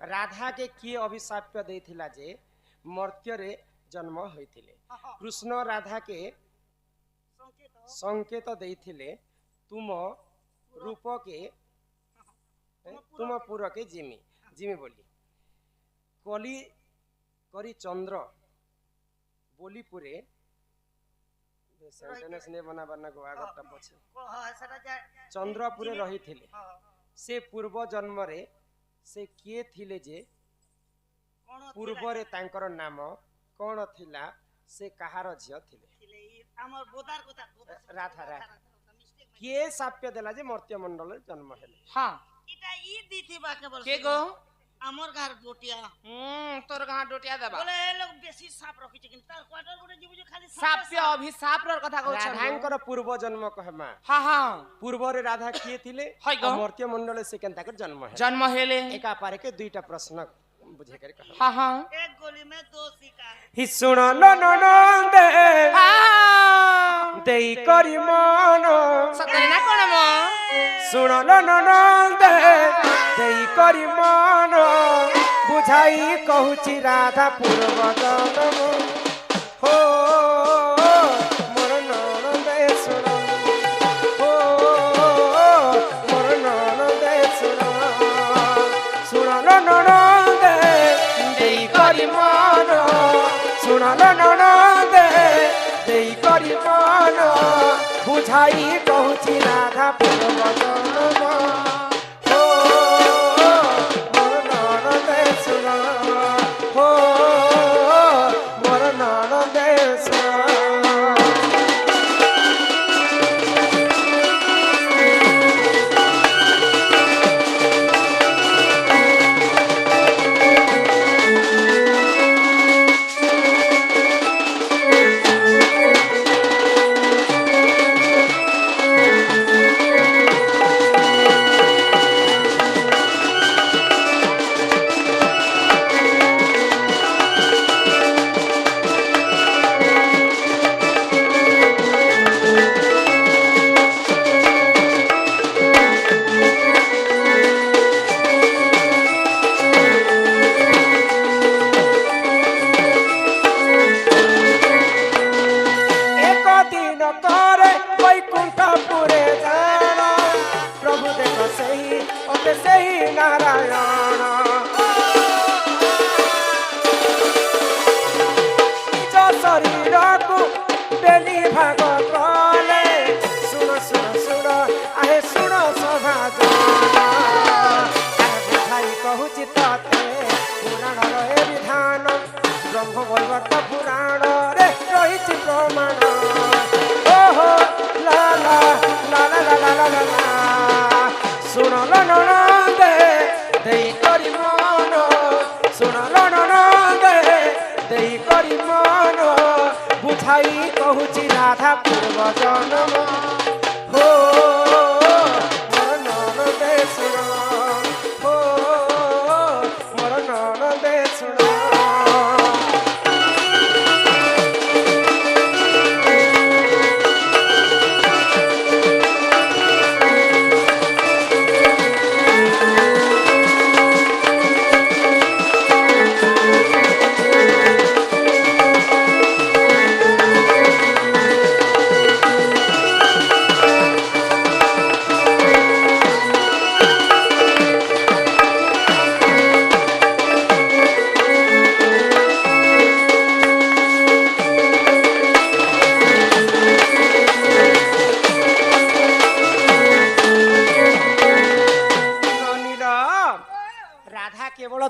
राधा के किए अभिशाप्य देथिला जे मर्त्य रे जन्म होइथिले कृष्ण राधा के संकेत देथिले तुम रूप के तुम पुर के जिमी जिमी बोली कली करी चंद्र बोली पुरे सेंटेंस ने बना बना को आगटा पछे चंद्रपुरे रही थिले से पूर्व जन्म रे से किए थिले जे पूर्व रे तांकर नाम कोन थिला से कहार झियो थिले हमर बोदार कोता राधा राधा किए साप्य देला जे मर्त्य मंडल जन्म हेले हां इटा ई दीथि बाके बोल के गो हमर घर डोटिया तोर गां डोटिया देबा बोले ए लोग बेसी साफ रखि छै कि तार क्वार्टर गुडे जीव जे खाली साप्य अभिशाप र कथा कहू छ राधांकर पूर्व जन्म कहमा हां हां पूर्व रे राधा किए थिले मर्त्य मंडल से केनता कर जन्म हेले एका पारे के दुईटा प्रश्न बुझे कर कह हां हां एक गोली में दो शिकार हि सुन न दे देई करी मन सतरे ना कोन म सुन न दे देई करी मन बुझाई कहूची राधा पूर्व जन्म हो मोर ननदे सुन हो मोर ननदे सुन सुन ननदे देई करी मन सुन ननदे देई करी मन बुझाई कहूची राधा पूर्व जन्म कहूची राधा पूर्व जन्म हो मोर ननदे सुन हो मोर ननदे सुन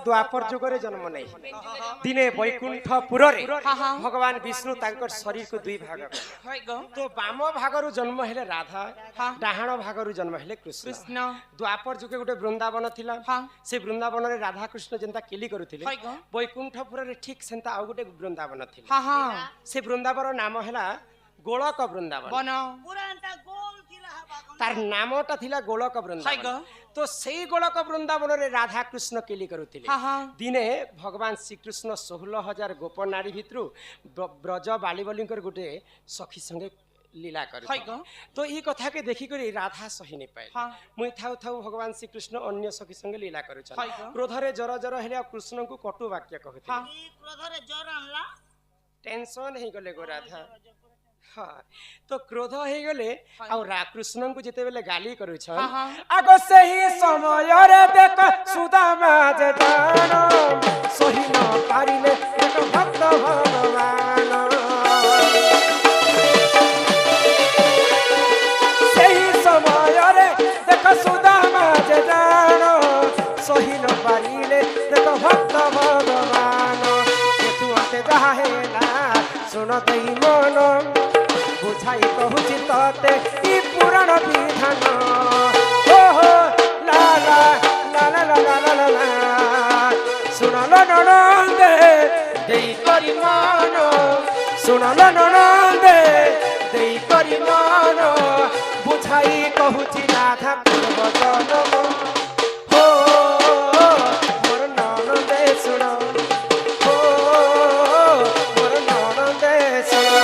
द्वापर जुगरे जन्म नहीं दिने वैकुंठपुर रे भगवान विष्णु तांकर शरीर को दुई भाग तो बाम भागरु जन्म हेले राधा डाहाण भागरु जन्म हेले कृष्ण द्वापर जुगे गोटे वृंदावन थिला से वृंदावन रे राधा कृष्ण जनता केली करूथिले वैकुंठपुर रे ठीक सेंता आ गोटे वृंदावन थिला से वृंदावन नाम हैला गोलक वृंदावन तार नामटा थिला गोलक वृंदावन तो सेई गोलक वृंदावन रे राधा कृष्ण केली करूथिले दिने भगवान श्री कृष्ण 16,000 गोप नारी भितरु ब्रज बाली बलिंकर गोटे सखी संगे লীলা করে হয় গো তো এই কথাকে দেখি করে রাধা সহি নি পাই হ্যাঁ মুই থাউ থাউ ভগবান শ্রীকৃষ্ণ অন্য সখী সঙ্গে লীলা করুছন হয় গো ক্ରୋধରେ ଜର ଜର ହେଲେ ଆଉ କୃଷ୍ଣଙ୍କୁ କଟୁ ବାକ୍ୟ କହିଥିଲେ হ্যাঁ ଇ କ୍ରୋଧରେ ଜୋର ଆଣିଲା ଟେନସନ ହେଇଗଲେ ଗୋ ରାଧା ହଁ ତ କ୍ରୋଧ ହେଇଗଲେ ଆଉ କୃଷ୍ଣଙ୍କୁ ଯେତେବେଳେ ଗାଲି କରୁଛନ୍ ହଁ ହଁ ଆଗ ସେହି ସମୟରେ ଦେଖ ସୁଦାମା ଯେ ଜାଣ ସହି ନ ପାରିଲେ ଏକ ଭକ୍ତ ଭଗବାନ ସେହି ସମୟରେ ଦେଖ ସୁଦାମା ଯେ ଜାଣ ସହି ନ ପାରିଲେ ଦେଖ ଭକ୍ତ ଭଗବାନ ତୁ ଅତେ ଯାହା ହେଲା ଶୁଣ ଦେଇ ମନ ବୁଝାଇ କହୁଛି ତତେ ଇ ପୁରାଣ ବିଧାନ ଓହୋ ଲା ଲା ଲା ଲା ଲା ଲା ଲା ଲା ଶୁଣଲ ନଣନ୍ଦେ ଦେଇ କରି ମନ ଶୁଣଲ ନଣନ୍ଦେ ଦେଇ କରି ମନ ବୁଝାଇ କହୁଛି ରାଧା ପୂର୍ବ ଜନ୍ମ ହୋ ମୋର ନଣନ୍ଦେ ଶୁଣ ହୋ ମୋର ନଣନ୍ଦେ ଶୁଣ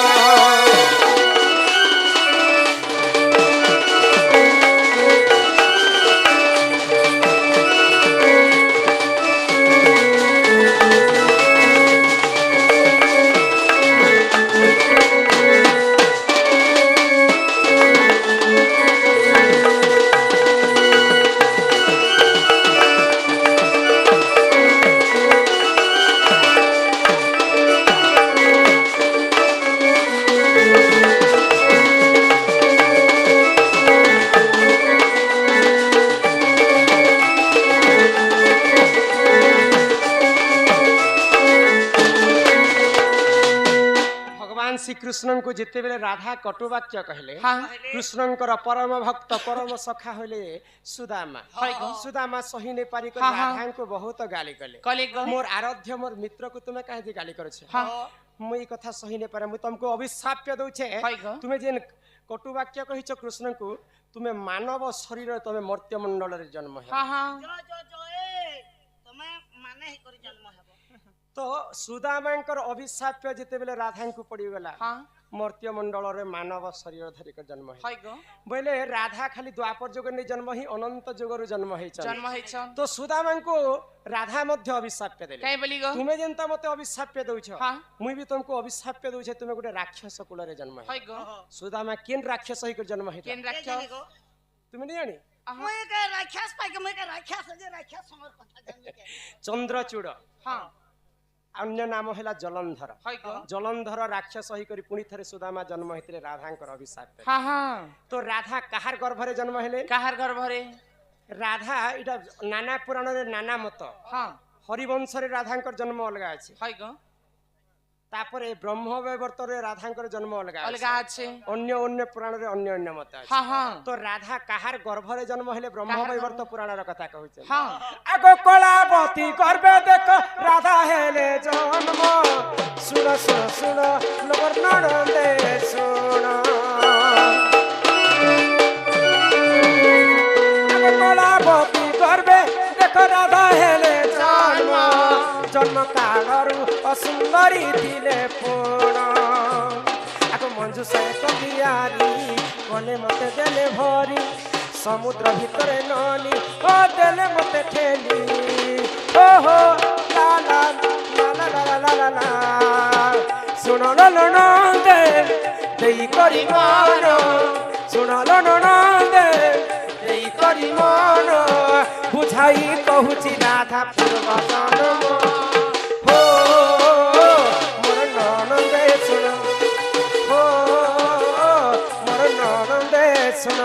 भगवान श्रीकृष्ण जितेबेले राधा कटुवाक्य कहले হ্যাঁ कृष्णंकर परम भक्त परम सखा होले सुदामा सुदामा सही ने पारी कर हाँ, हाँ। राधा को बहुत गाली कले কলে গো मोर आराध्य मोर मित्र को तुम्हें काहे गाली करछे হ্যাঁ मुई कथा सही ने पारे मु तुमको अभिशाप दउछे হয় গো तुम्हें जेन कटुवाक्य कहिछ कृष्ण को तुम्हें मानव शरीर तुम्हें मर्त्य मंडल रे जन्म है হ্যাঁ হ্যাঁ ଜୟ ଏ ତମେ ମାନେ ହିଁ କରି ଜନ୍ମ ହେବ तो सुदामांकर अभिशाप जितेबेले राधा को पड़ी गला হ্যাঁ मर्त्य मंडल रे मानव शरीर धरिक जन्म है হয় গো बोले राधा खाली द्वापर जुग ने जन्म ही अनंत जुगर जन्म है জন্ম হইছন तो सुदामा को राधा मध्य अभिशाप देले কাই বলি গো तुम्हें जेनता मते अभिशाप दउछ হ্যাঁ मुई भी तुमको अभिशाप दउछ तुमे गोटे राक्षस कुल रे जन्म है হয় গো सुदामा केन राक्षस ही कर जन्म है কেন କେ রাখছ ଜାଣିଗো तुमे नहीं जानी ମୁଁ ଏକ ରାକ୍ଷସ ପାଇକି ମୁଁ ଏକ ରାକ୍ଷସ ଯେ ରାକ୍ଷସ ସମର କଥା ଜାଣିଲି କେ चंद्रचूड़ হ্যাঁ अन्य नाम हैला जलंधर হয় গো जलंधर राक्षस ही कर पुणी थरे सुदामा जन्म हेतिले राधांकर अभिशाप देले। হ্যাঁ হ্যাঁ तो राधा कहार गर्भरे जन्म हेले কাহার গর্ভরে राधा इटा नाना पुराण रे नाना मत হ্যাঁ हरिवंश रे राधांकर जन्म अलगा अछि হয় গো तापरे ब्रह्म वैवर्त रे राधांकर जन्म अलगा अछि অলগা আছে अन्य अन्य पुराण रे अन्य अन्य मत अछि হ্যাঁ হ্যাঁ तो राधा कहार गर्भरे जन्म हेले ब्रह्म काहार वैवर्त पुराण रे कथा कहउछ হ্যাঁ आगो कलावती गर्भे देख राधा हेले जन्म सुन सुन सुन लोबर नडंदे सुन आगो कलावती गर्भे देख राधा हेले जन्म जन्म कालरु असुंदरी दिले पूर्ण आगो मंजू से कबियारी कोने मते देले भरी समुद्र भितरे नली ओ देले मते ठेली ओ हो ला ला ला ला ला ला ला ला सुन लो ननदे देई करी मन सुन लो ननदे देई करी मन बुझाई कहूची राधा पूर्व जन्म हो मोर ननदे सुन हो मोर ननदे सुन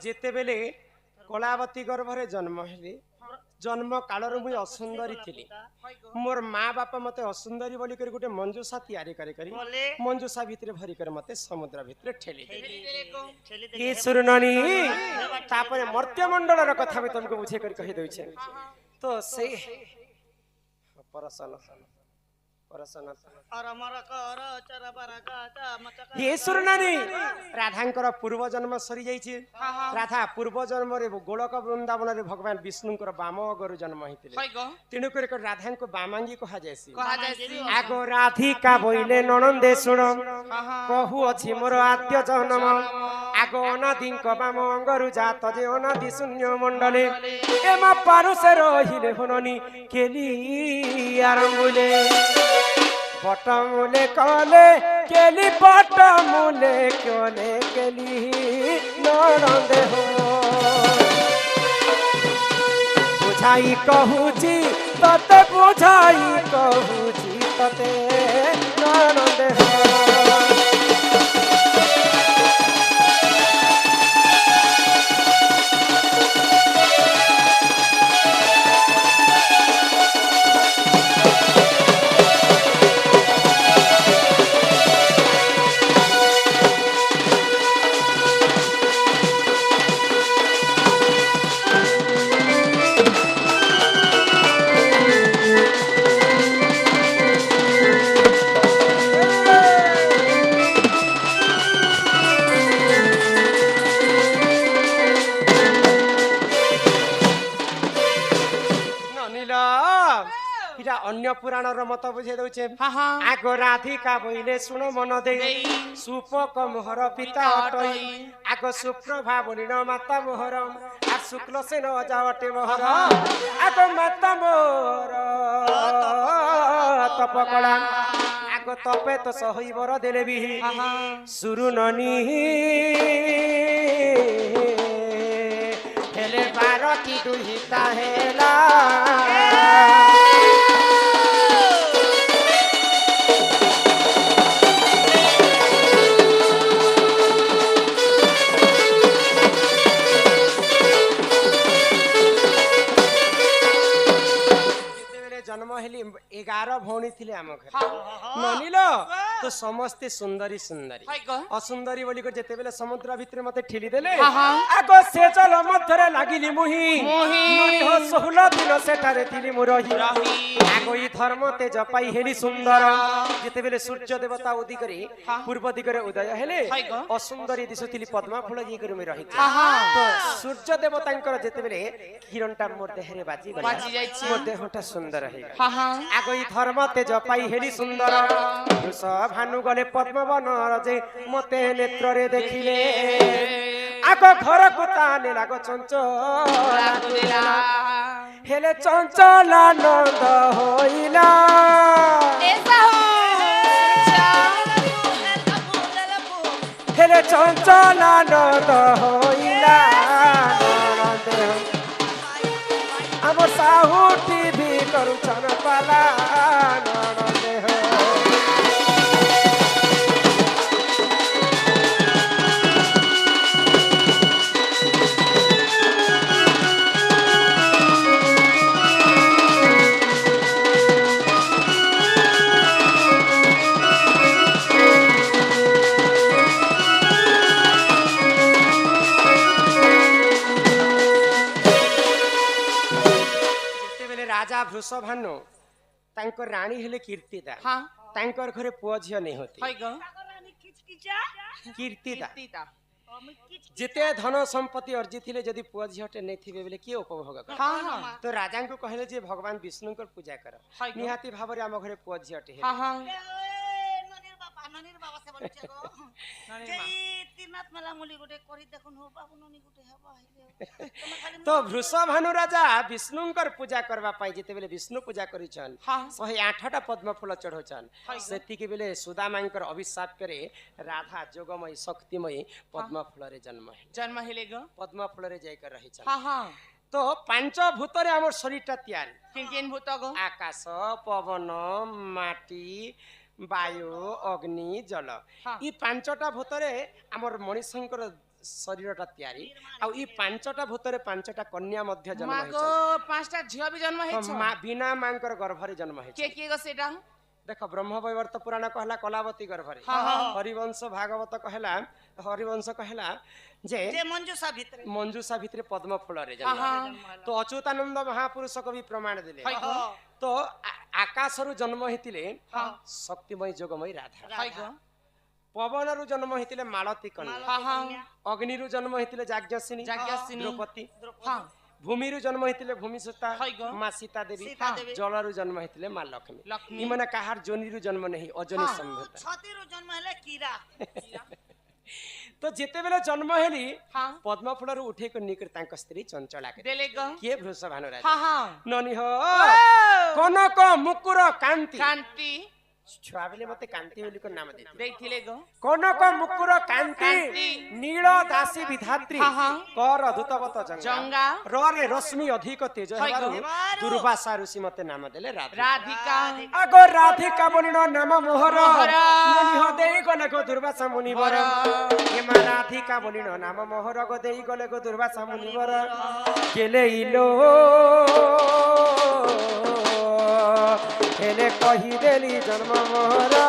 जेते बेले कलावती गर्भरे जन्म हेले जन्म कालर मुई असुंदरी थिली मोर माँ बापा मते असुंदरी बोली कर गुटे मंजूषा तैयारी करे करी बोले मंजूषा भितरे भरी कर मते समुद्र भितरे ठेली ठेली ये सुरननी तापरे मर्त्य मंडल र कथा भी तुमको बुझे कर कहि दउ छे तो से परसन परसन और अमर कर चरबर गाता मचका ये सुरननी राधांकर पूर्व जन्म सरी जाई छे राधा पूर्व जन्म रे गोलक वृंदावन रे भगवान विष्णु कर बाम अगर जन्म हितिले होय गो तेणु कर राधा को बामांगी कहा जायसी कहा जायसी आगो राधिका बोइले ननंदे सुण कहू अछि मोर आद्य जन्म आगो अनादि बाम अंगरु जात जे अनादि शून्य मंडले एमा पारुसे रहिले हुननी केली आरंभुले बटमुले कले केली बटमुले कले केली ननंदे हो बुझाई कहूची तते बुझाई कहूची तते ननंदे हो अन्य पुराण मत बुझे दउछे आगो राधिका बोइले सुन मन दे सुपक मोहर पिता अटई आगो सुप्रभा बोलिन माता मोहर आ शुक्ल से न जावटे मोहर आगो माता मोहर तपकला आगो तपे तो सही बर देले भी सुरुननी हेले बारती दुहिता हेला जन्म हेली 11 भौणी थिले आम घर ननिलो तो समस्ते सुंदरी सुंदरी असुंदरी बोली को जेते बेले समुद्र भितर मते ठेली देले आगो से चल मथरे लागिली मुही मुही हो 16 दिन सेटारे थिली मुरही आगो ई धर्म ते जपाई हेली सुंदर जेते बेले सूर्य देवता उदी करी पूर्व दिगरे उदय हेले असुंदरी दिसुथिली पद्मा फूल जी करी में रही तो सूर्य देवतांकर जेते बेले किरणटा मोर देहरे बाजी जाई मोर देहटा सुंदर है आगो ई धर्म ते जपाई हेली सुंदर वृष भानु गले पद्मवन जे मते नेत्र रे देखिले आगो घर को ताने लागो चंचल हेले चंचल आनंद होइला हेले चंचल आनंद होइला हम साहू टीवी करू छन पाला ननदे हो राजा वृषभानु तांकर रानी हेले कीर्तिदा तांकर घरे पुआ झिया नहीं होती कीर्तिदा जिते धन संपत्ति अर्जित थिले जदि पुआ झियाटे नहीं थिबे बेले के उपभोग कर तो राजा को कहले जे भगवान विष्णु कर पूजा कर निहाती भाबरे हम घरे पुआ झियाटे ननिर बाबा से बोलछे गो जेई तीनाथ मेला मुली गुटे करी देखुन हो बाबू ननी गुटे हेबाहिले तो वृषभानु राजा विष्णुंकर पूजा करबा पाई जेते बेले विष्णु पूजा करिछन 108टा पद्म फूल चढ़ोछन सेति के बेले सुदामांकर अभिशाप करे राधा जोगमय शक्तिमय पद्म फूल रे जन्म हेले गो पद्म फूल रे जाय कर रहिछन तो पांच भूत रे हमर शरीरटा तैयार किन भूत गो आकाश पवन माटी वायु अग्नि जल ई पांचटा भूतरे आमर मनुष्यंकर ଶରୀରଟା ତିଆରି ଆଉ ଇ ପାଞ୍ଚଟା ଭୂତରେ ପାଞ୍ଚଟା କନ୍ୟା ମଧ୍ୟ ଜନ୍ମ ମାଗୋ ହେଇଛନ୍ତି ପାଞ୍ଚଟା ଝିଅ ବି ଜନ୍ମ ହେଇଛ ବିନା ମାଙ୍କର ଗର୍ଭରେ ଜନ୍ମ ହେଇଛନ୍ତି କିଏ କିଏ ଗো ସେଟା देख ब्रह्मवैवर्त पुराण कहला कलावती गर्भरे हरिवंश भागवत कहला हरिवंश कहला जे मंजूषा भितरे मंजूषा भितरे पद्म फूल रे तो अच्युतानंद महापुरुष को भी प्रमाण दिले तो आकाश रु जन्म हेतिले शक्तिमय जोगमय राधा पवन रु जन्म हेतिले मालती कन्या अग्नि रु जन्म हेतिले जाज्ञसिनी द्रौपदी भूमि रु जन्म हेतिले भूमि सुता मां सीता देवी जल रु जन्म हेतिले मां लक्ष्मी इ माने काहार जोनी रु जन्म नहीं अजनी संभूत छाती रु जन्म हेले कीरा तो जेते बेले जन्म हेली पद्म फूल रु उठे को निकर तांक स्त्री चंचला के देले ग के भृष भानुराज ननी हो ओ! कनक मुकुर कांति कांति छुआ बेले मते कांति बोली को नाम देती देखिले ग कनक मुकुर कांति नील दासी विधात्री कर दूतवत जंगा रे रश्मि अधिक तेज हेबारु दुर्वासा ऋषि मते नाम देले राधिका अगो राधिका बोलिनो नाम मोहर मुनि हो देई गले गो दुर्वासा मुनिवर हेमा राधिका बोलिनो नाम मोहर गो देई गले गो दुर्वासा मुनिवर केले इलो हेले कही देली जन्म मोहरा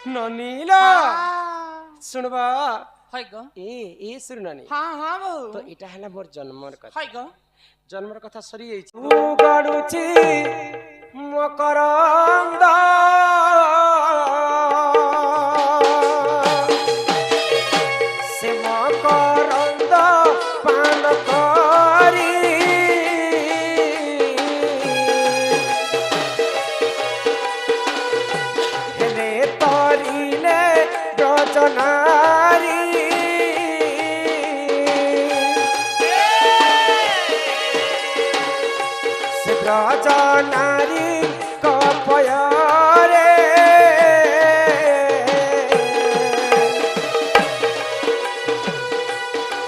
ननीला सुनबा है ग ए सुन नानी हां हां बहु तो इटा हला मोर जन्मर कथा है ग जन्मर कथा सरी जाइछि उगडुछि मकरंद से मकरंद पान करी हेले तरिले रचनारी राजा नारी कपयारे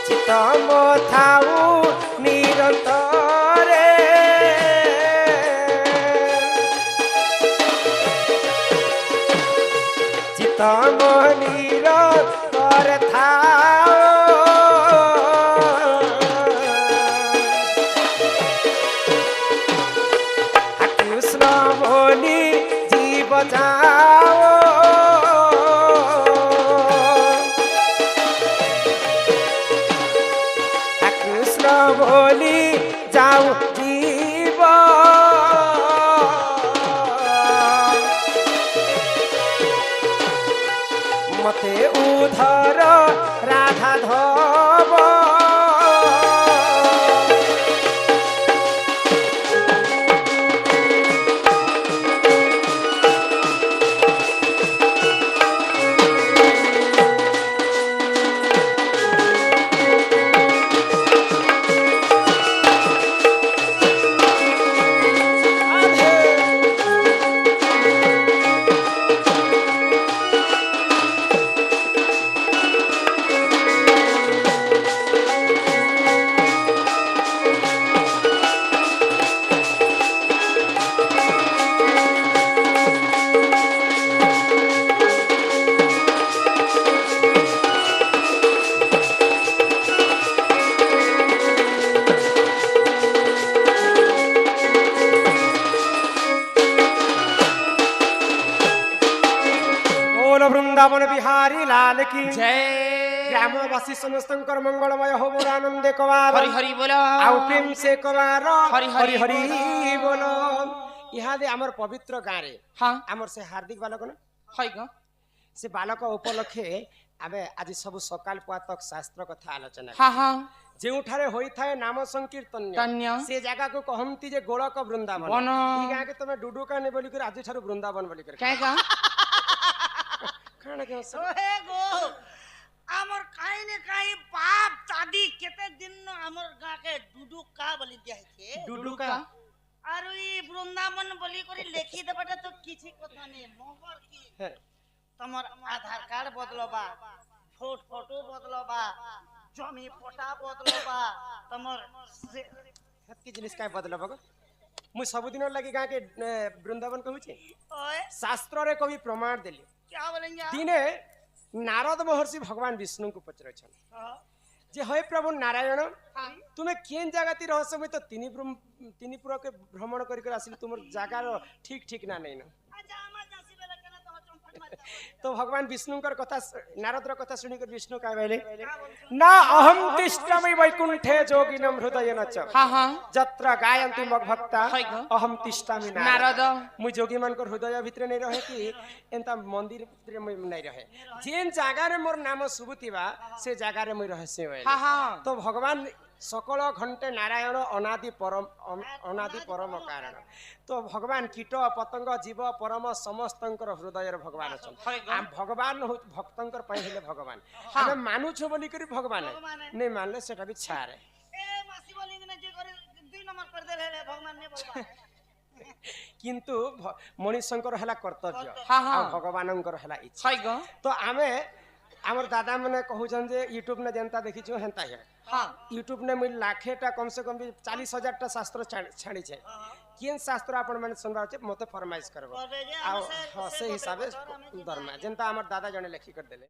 चितम थाऊ निरंतरे चितम निरंतर थाऊ बोली जीव जाओ कृष्ण बोली जाओ जीव मते उधर राधा धव वृंदावन बिहारी लाल की जय ग्रामवासी समस्तंकर मंगलमय हो मोर आनंदे कवार हरि हरि बोलो आउ प्रेम से कवार हरि हरि हरि बोलो इहादे हमर पवित्र गाँ रे हां हमर से हार्दिक बालक न है ग से बालक उपलक्षे आबे आज सब सकाल पुआतक शास्त्र कथा आलोचना हां हां जेउठारे होई थाए नाम संकीर्तन तन्य से जगह को कहंती जे गोलक वृंदावन वन ई गाँ के तमे डुडुका ने बोली कर आज ठारू वृंदावन बोली कर काय गा खाना के ओहे गो हमर काई ने काई बाप दादी केते दिन न हमर गा के डुडू का बोली दिया छे डुडुका आरो ई वृंदावन बोली करी लेखी देबाटा तो किछि कथा नै मोहर की तमर आधार कार्ड बदलबा फोटो बदलबा जमी पटा बदलबा तमर की जिनिस काय बदलब गो मु सबुदिन लगी गाँ के वृंदावन कहूँ ओए शास्त्र रे कवि प्रमाण देली क्या बोलेंगे दिने नारद महर्षि भगवान विष्णु को पचर जे हे प्रभु नारायण तुम्हें केन जगह ती रहस्य तो तिनीपुर के भ्रमण कर आसिल तुम जगार ठीक ठीक ना नहीं ना तो भगवान विष्णुकर कथा नारदर कथा सुनिकर विष्णु का कहले ना अहम तिष्ठामि वैकुंठे जोगिनं हृदयेन च जत्र गायन्ति मग भक्ता अहम तिष्ठामि नारद मु जोगी मान को हृदय भितर नहीं रहे कि एंता मंदिर भितर नहीं रहे जेन जगह रे मोर नाम सुबुतिबा से जगह रे मुई रहस्य होय तो भगवान सकल घंटे नारायण अनादि परम कारण तो भगवान कीट पतंग जीव परम समस्तंकर हृदय भगवान अच्छा भगवान भक्तंकर पई हेले भगवान हम मानु छ बोली करी भगवान नहीं मानले सेटा भी छारे ए मासी बोली ने जे करे 2 नंबर कर दे रे भगवान ने बोलबा किंतु मनुष्यंकर हला कर्तव्य भगवानंकर हला इच्छा तो आमे हमर दादा मने कहूछन जे यूट्यूब ने जनता देखि छु हेंता है यूट्यूब ने मिल लाखेटा कम से कम 40,000 टा शास्त्र छाड़ी छे केन शास्त्र आपण माने सुनबा छे मते फरमाइश करबो आ से हिसाबे धर्म जनता हमर दादा जने लेखि कर देले।